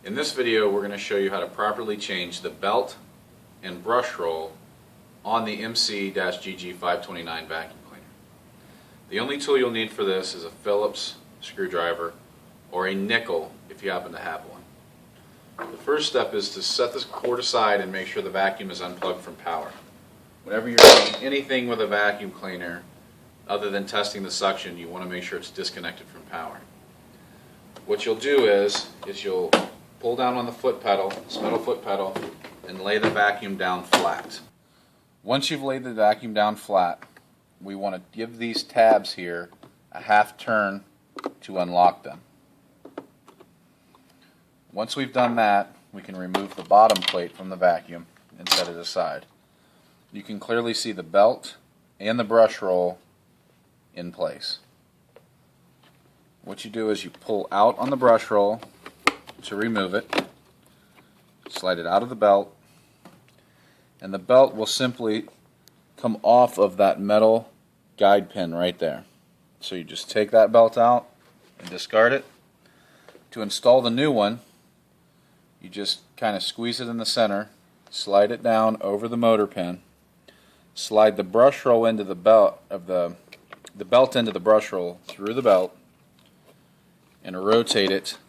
In this video, we're going to show you how to properly change the belt and brush roll on the MC-GG529 vacuum cleaner. The only tool you'll need for this is a Phillips screwdriver or a nickel if you happen to have one. The first step is to set this cord aside and make sure the vacuum is unplugged from power. Whenever you're doing anything with a vacuum cleaner other than testing the suction, you want to make sure it's disconnected from power. What you'll do is you'll pull down on the foot pedal, this metal foot pedal, and lay the vacuum down flat. Once you've laid the vacuum down flat, we want to give these tabs here a half turn to unlock them. Once we've done that, we can remove the bottom plate from the vacuum and set it aside. You can clearly see the belt and the brush roll in place. What you do is you pull out on the brush roll to remove it, slide it out of the belt, and the belt will simply come off of that metal guide pin right there. So you just take that belt out and discard it. To install the new one, you just kind of squeeze it in the center, slide it down over the motor pin, slide the brush roll into the belt of the belt into the brush roll through the belt, and rotate it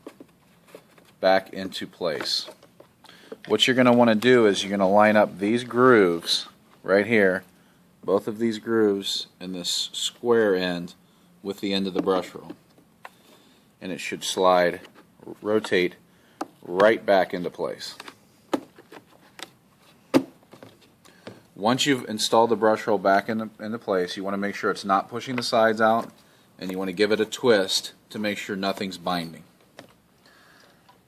back into place. What you're going to want to do is you're going to line up these grooves right here, both of these grooves in this square end with the end of the brush roll, and it should rotate right back into place. Once you've installed the brush roll back into place, you want to make sure it's not pushing the sides out, and you want to give it a twist to make sure nothing's binding.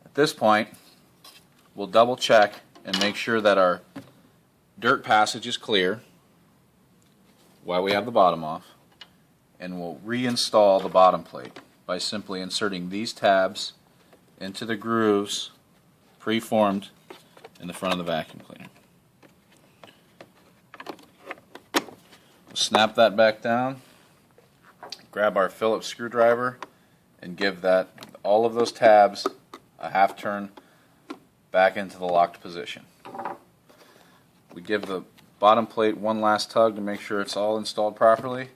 At this point, we'll double check and make sure that our dirt passage is clear while we have the bottom off, and we'll reinstall the bottom plate by simply inserting these tabs into the grooves pre-formed in the front of the vacuum cleaner. We'll snap that back down, grab our Phillips screwdriver, and give all of those tabs a half turn back into the locked position. We give the bottom plate one last tug to make sure it's all installed properly,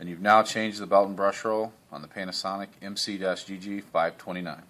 and you've now changed the belt and brush roll on the Panasonic MC-GG529.